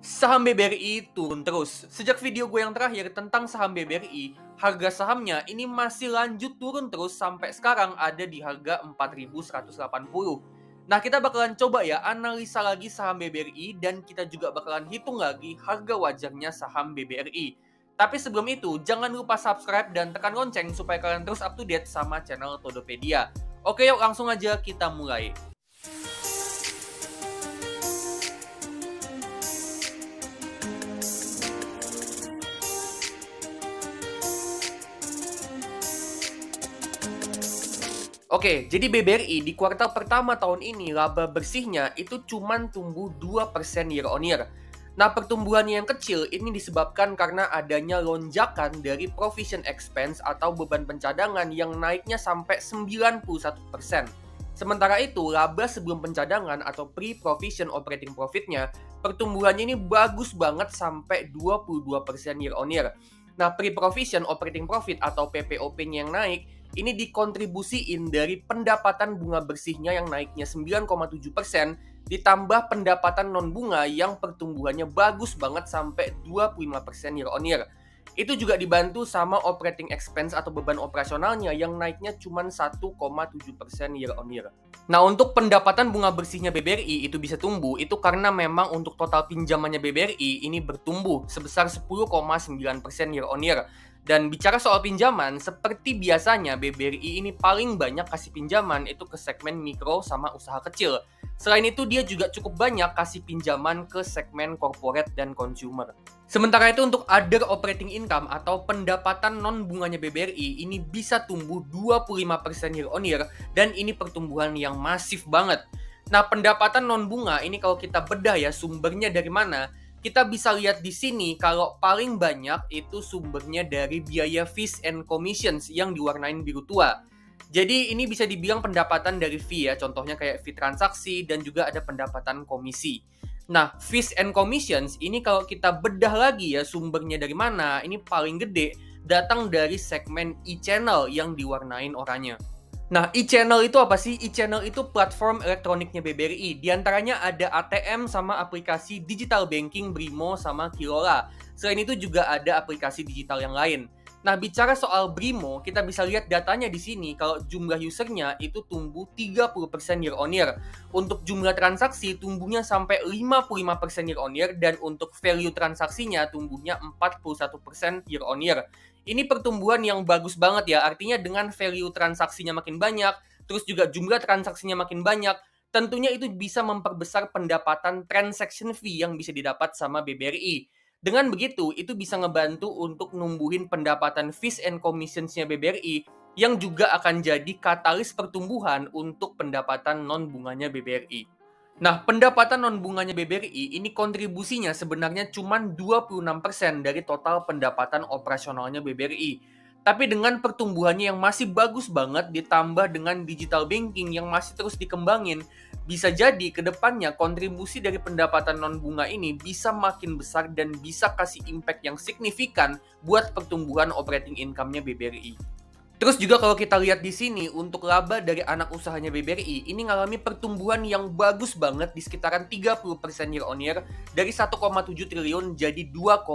Saham BBRI turun terus. Sejak video gue yang terakhir tentang saham BBRI, harga sahamnya ini masih lanjut turun terus sampai sekarang ada di harga 4.180. Nah, kita bakalan coba ya analisa lagi saham BBRI dan kita juga bakalan hitung lagi harga wajarnya saham BBRI. Tapi sebelum itu, jangan lupa subscribe dan tekan lonceng supaya kalian terus up to date sama channel Todopedia. Oke, yuk langsung aja kita mulai. Oke, jadi BBRI di kuartal pertama tahun ini laba bersihnya itu cuman tumbuh 2% year on year. Nah, pertumbuhannya yang kecil ini disebabkan karena adanya lonjakan dari provision expense atau beban pencadangan yang naiknya sampai 91%. Sementara itu, laba sebelum pencadangan atau pre-provision operating profit-nya, pertumbuhannya ini bagus banget sampai 22% year on year. Nah, pre-provision operating profit atau PPOP-nya yang naik ini dikontribusiin dari pendapatan bunga bersihnya yang naiknya 9,7% ditambah pendapatan non bunga yang pertumbuhannya bagus banget sampai 25% year on year. Itu juga dibantu sama operating expense atau beban operasionalnya yang naiknya cuma 1,7% year on year. Nah, untuk pendapatan bunga bersihnya BBRI itu bisa tumbuh, itu karena memang untuk total pinjamannya BBRI ini bertumbuh sebesar 10,9% year on year. Dan bicara soal pinjaman, seperti biasanya BBRI ini paling banyak kasih pinjaman itu ke segmen mikro sama usaha kecil. Selain itu dia juga cukup banyak kasih pinjaman ke segmen corporate dan consumer. Sementara itu untuk other operating income atau pendapatan non bunganya BBRI ini bisa tumbuh 25% year on year dan ini pertumbuhan yang masif banget. Nah, pendapatan non bunga ini kalau kita bedah ya sumbernya dari mana? Kita bisa lihat di sini kalau paling banyak itu sumbernya dari biaya fees and commissions yang diwarnain biru tua. Jadi ini bisa dibilang pendapatan dari fee ya, contohnya kayak fee transaksi dan juga ada pendapatan komisi. Nah, fees and commissions ini kalau kita bedah lagi ya sumbernya dari mana, ini paling gede datang dari segmen e-channel yang diwarnain oranye. Nah, e-channel itu apa sih? E-channel itu platform elektroniknya BBRI. Di antaranya ada ATM sama aplikasi digital banking Brimo sama Kilola. Selain itu juga ada aplikasi digital yang lain. Nah, bicara soal Brimo, kita bisa lihat datanya di sini kalau jumlah usernya itu tumbuh 30% year on year. Untuk jumlah transaksi tumbuhnya sampai 55% year on year dan untuk value transaksinya tumbuhnya 41% year on year. Ini pertumbuhan yang bagus banget ya, artinya dengan value transaksinya makin banyak, terus juga jumlah transaksinya makin banyak, tentunya itu bisa memperbesar pendapatan transaction fee yang bisa didapat sama BBRI. Dengan begitu, itu bisa ngebantu untuk numbuhin pendapatan fees and commissions-nya BBRI yang juga akan jadi katalis pertumbuhan untuk pendapatan non-bunganya BBRI. Nah, pendapatan non-bunganya BBRI ini kontribusinya sebenarnya cuma 26% dari total pendapatan operasionalnya BBRI. Tapi dengan pertumbuhannya yang masih bagus banget ditambah dengan digital banking yang masih terus dikembangin, bisa jadi ke depannya kontribusi dari pendapatan non-bunga ini bisa makin besar dan bisa kasih impact yang signifikan buat pertumbuhan operating income-nya BBRI. Terus juga kalau kita lihat di sini untuk laba dari anak usahanya BBRI ini ngalami pertumbuhan yang bagus banget di sekitaran 30% year on year dari 1,7 triliun jadi 2,2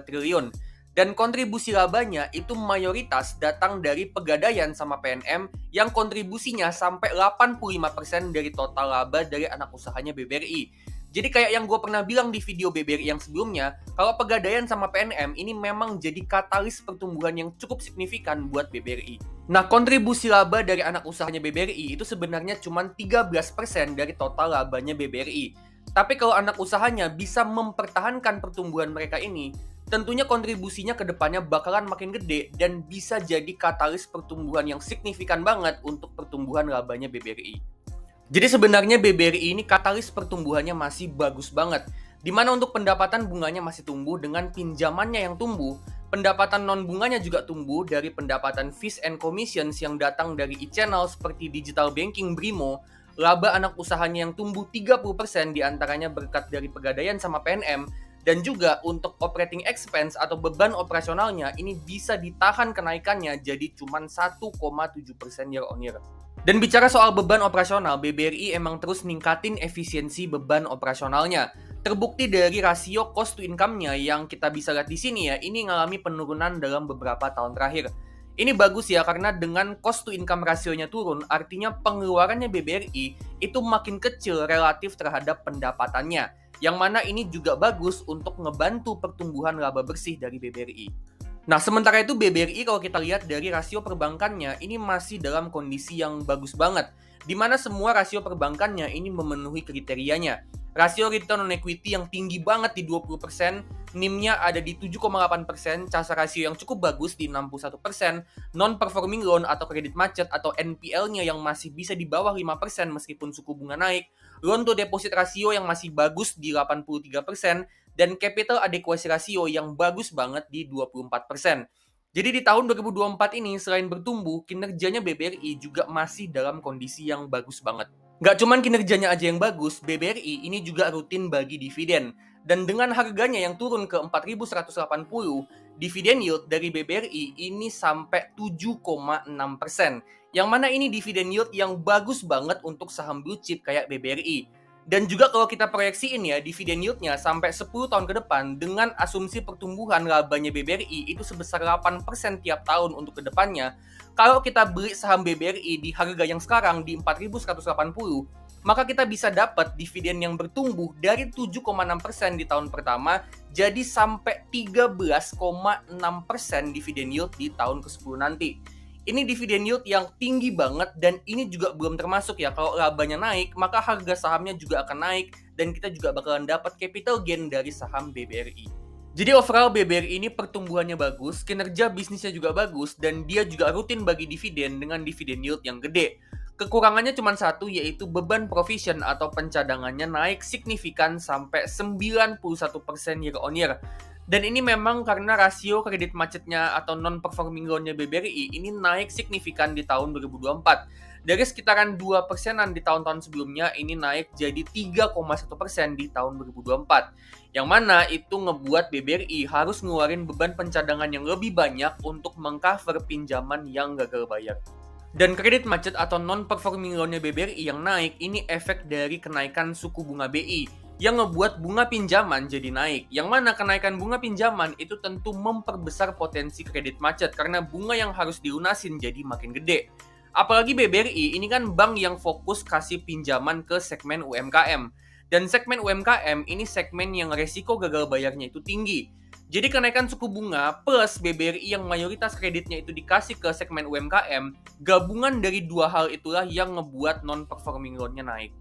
triliun. Dan kontribusi labanya itu mayoritas datang dari Pegadaian sama PNM yang kontribusinya sampai 85% dari total laba dari anak usahanya BBRI. Jadi kayak yang gue pernah bilang di video BBRI yang sebelumnya, kalau Pegadaian sama PNM ini memang jadi katalis pertumbuhan yang cukup signifikan buat BBRI. Nah, kontribusi laba dari anak usahanya BBRI itu sebenarnya cuma 13% dari total labanya BBRI. Tapi kalau anak usahanya bisa mempertahankan pertumbuhan mereka ini, tentunya kontribusinya ke depannya bakalan makin gede dan bisa jadi katalis pertumbuhan yang signifikan banget untuk pertumbuhan labanya BBRI. Jadi sebenarnya BBRI ini katalis pertumbuhannya masih bagus banget. Dimana untuk pendapatan bunganya masih tumbuh dengan pinjamannya yang tumbuh, pendapatan non bunganya juga tumbuh dari pendapatan fees and commissions yang datang dari e-channel seperti digital banking Brimo, laba anak usahanya yang tumbuh 30% diantaranya berkat dari Pegadaian sama PNM, dan juga untuk operating expense atau beban operasionalnya ini bisa ditahan kenaikannya jadi cuma 1,7% year on year. Dan bicara soal beban operasional, BBRI emang terus ningkatin efisiensi beban operasionalnya. Terbukti dari rasio cost to income-nya yang kita bisa lihat di sini ya, ini ngalami penurunan dalam beberapa tahun terakhir. Ini bagus ya karena dengan cost to income rasionya turun, artinya pengeluarannya BBRI itu makin kecil relatif terhadap pendapatannya. Yang mana ini juga bagus untuk ngebantu pertumbuhan laba bersih dari BBRI. Nah, sementara itu BBRI kalau kita lihat dari rasio perbankannya ini masih dalam kondisi yang bagus banget, di mana semua rasio perbankannya ini memenuhi kriterianya. Rasio return on equity yang tinggi banget di 20%, NIM-nya ada di 7,8%, casa rasio yang cukup bagus di 61%, non-performing loan atau kredit macet atau NPL-nya yang masih bisa di bawah 5% meskipun suku bunga naik, loan to deposit rasio yang masih bagus di 83%, dan capital adequacy ratio yang bagus banget di 24%. Jadi di tahun 2024 ini selain bertumbuh, kinerjanya BBRI juga masih dalam kondisi yang bagus banget. Nggak cuman kinerjanya aja yang bagus, BBRI ini juga rutin bagi dividen. Dan dengan harganya yang turun ke 4.180, dividen yield dari BBRI ini sampai 7,6%. Yang mana ini dividen yield yang bagus banget untuk saham blue chip kayak BBRI. Dan juga kalau kita proyeksiin ya, dividen yield-nya sampai 10 tahun ke depan dengan asumsi pertumbuhan labanya BBRI itu sebesar 8% tiap tahun untuk ke depannya. Kalau kita beli saham BBRI di harga yang sekarang di 4.180, maka kita bisa dapat dividen yang bertumbuh dari 7,6% di tahun pertama jadi sampai 13,6% dividen yield di tahun ke-10 nanti. Ini dividen yield yang tinggi banget dan ini juga belum termasuk ya kalau labanya naik maka harga sahamnya juga akan naik dan kita juga bakalan dapat capital gain dari saham BBRI. Jadi overall BBRI ini pertumbuhannya bagus, kinerja bisnisnya juga bagus dan dia juga rutin bagi dividen dengan dividen yield yang gede. Kekurangannya cuma satu yaitu beban provision atau pencadangannya naik signifikan sampai 91% year on year. Dan ini memang karena rasio kredit macetnya atau non-performing loan-nya BBRI ini naik signifikan di tahun 2024. Dari sekitaran 2%-an di tahun-tahun sebelumnya, ini naik jadi 3,1% di tahun 2024. Yang mana itu ngebuat BBRI harus ngeluarin beban pencadangan yang lebih banyak untuk mengcover pinjaman yang gagal bayar. Dan kredit macet atau non-performing loan-nya BBRI yang naik, ini efek dari kenaikan suku bunga BI yang ngebuat bunga pinjaman jadi naik. Yang mana kenaikan bunga pinjaman itu tentu memperbesar potensi kredit macet karena bunga yang harus dilunasin jadi makin gede. Apalagi BBRI ini kan bank yang fokus kasih pinjaman ke segmen UMKM. Dan segmen UMKM ini segmen yang resiko gagal bayarnya itu tinggi. Jadi kenaikan suku bunga plus BBRI yang mayoritas kreditnya itu dikasih ke segmen UMKM, gabungan dari dua hal itulah yang ngebuat non-performing loan-nya naik.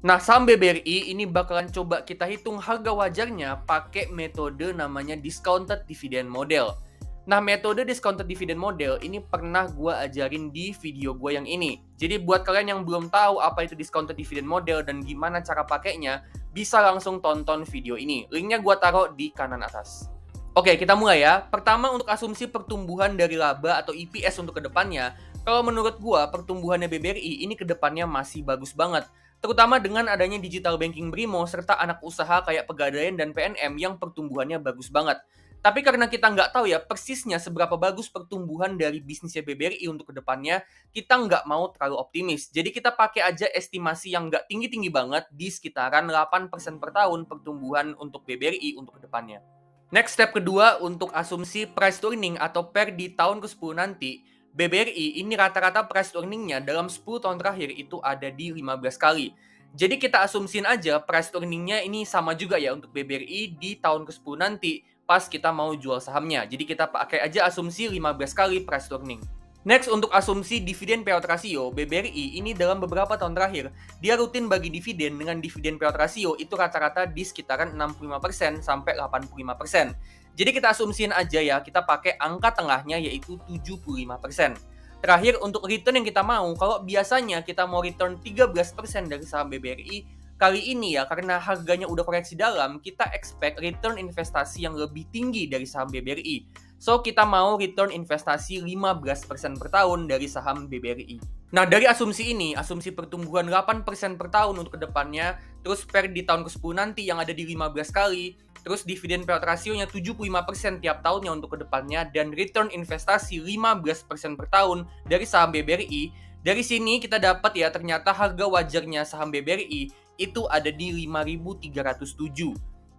Nah, saham BBRI ini bakalan coba kita hitung harga wajarnya pakai metode namanya discounted dividend model. Nah, metode discounted dividend model ini pernah gue ajarin di video gue yang ini. Jadi buat kalian yang belum tahu apa itu discounted dividend model dan gimana cara pakainya, bisa langsung tonton video ini. Linknya gue taruh di kanan atas. Oke, kita mulai ya. Pertama untuk asumsi pertumbuhan dari laba atau EPS untuk kedepannya, kalau menurut gue pertumbuhannya BBRI ini kedepannya masih bagus banget. Terutama dengan adanya digital banking Brimo serta anak usaha kayak Pegadaian dan PNM yang pertumbuhannya bagus banget. Tapi karena kita nggak tahu ya persisnya seberapa bagus pertumbuhan dari bisnisnya BBRI untuk kedepannya, kita nggak mau terlalu optimis. Jadi kita pakai aja estimasi yang nggak tinggi-tinggi banget di sekitaran 8% per tahun pertumbuhan untuk BBRI untuk kedepannya. Next step kedua untuk asumsi price to earning atau PER di tahun ke-10 nanti, BBRI ini rata-rata price to earning-nya dalam 10 tahun terakhir itu ada di 15 kali. Jadi kita asumsiin aja price to earning-nya ini sama juga ya untuk BBRI di tahun ke-10 nanti pas kita mau jual sahamnya. Jadi kita pakai aja asumsi 15 kali price to earning. Next untuk asumsi dividen payout ratio, BBRI ini dalam beberapa tahun terakhir dia rutin bagi dividen dengan dividen payout ratio itu rata-rata di sekitaran 65% sampai 85%. Jadi kita asumsiin aja ya, kita pakai angka tengahnya yaitu 75%. Terakhir untuk return yang kita mau, kalau biasanya kita mau return 13% dari saham BBRI, kali ini ya karena harganya udah koreksi dalam, kita expect return investasi yang lebih tinggi dari saham BBRI. So kita mau return investasi 15% per tahun dari saham BBRI. Nah dari asumsi ini, asumsi pertumbuhan 8% per tahun untuk kedepannya, terus PER di tahun ke-10 nanti yang ada di 15 kali, terus dividen payout rasionya 75% tiap tahunnya untuk kedepannya, dan return investasi 15% per tahun dari saham BBRI. Dari sini kita dapat ya ternyata harga wajarnya saham BBRI itu ada di 5.307.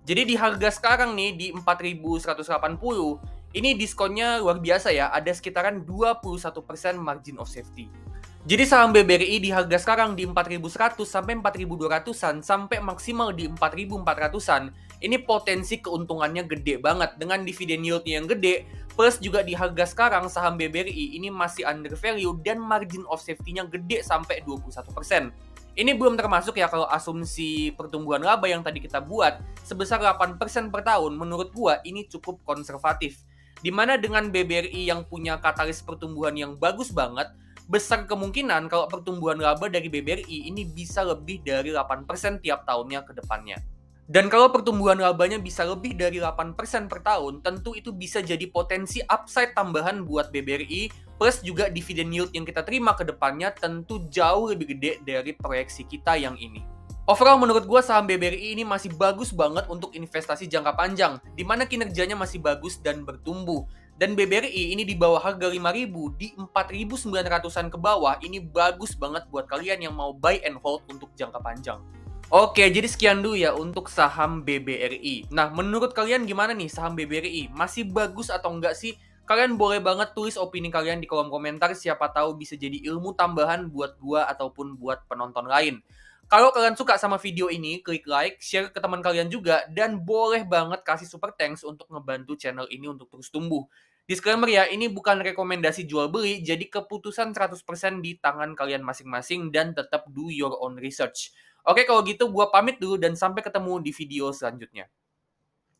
Jadi di harga sekarang nih di 4.180, ini diskonnya luar biasa ya, ada sekitaran 21% margin of safety. Jadi saham BBRI di harga sekarang di 4.100 sampai 4.200-an sampai maksimal di 4.400-an. Ini potensi keuntungannya gede banget dengan dividen yield-nya yang gede, plus juga di harga sekarang saham BBRI ini masih under value dan margin of safety-nya gede sampai 21%. Ini belum termasuk ya kalau asumsi pertumbuhan laba yang tadi kita buat sebesar 8% per tahun, menurut gua ini cukup konservatif. Dimana dengan BBRI yang punya katalis pertumbuhan yang bagus banget, besar kemungkinan kalau pertumbuhan laba dari BBRI ini bisa lebih dari 8% tiap tahunnya ke depannya. Dan kalau pertumbuhan labanya bisa lebih dari 8% per tahun, tentu itu bisa jadi potensi upside tambahan buat BBRI, plus juga dividen yield yang kita terima ke depannya tentu jauh lebih gede dari proyeksi kita yang ini. Overall menurut gue saham BBRI ini masih bagus banget untuk investasi jangka panjang, di mana kinerjanya masih bagus dan bertumbuh. Dan BBRI ini di bawah harga 5.000, di 4.900-an ke bawah, ini bagus banget buat kalian yang mau buy and hold untuk jangka panjang. Oke, jadi sekian dulu ya untuk saham BBRI. Nah, menurut kalian gimana nih saham BBRI? Masih bagus atau enggak sih? Kalian boleh banget tulis opini kalian di kolom komentar, siapa tahu bisa jadi ilmu tambahan buat gua ataupun buat penonton lain. Kalau kalian suka sama video ini, klik like, share ke teman kalian juga, dan boleh banget kasih super thanks untuk ngebantu channel ini untuk terus tumbuh. Disclaimer ya, ini bukan rekomendasi jual beli, jadi keputusan 100% di tangan kalian masing-masing dan tetap do your own research. Oke, kalau gitu gua pamit dulu dan sampai ketemu di video selanjutnya.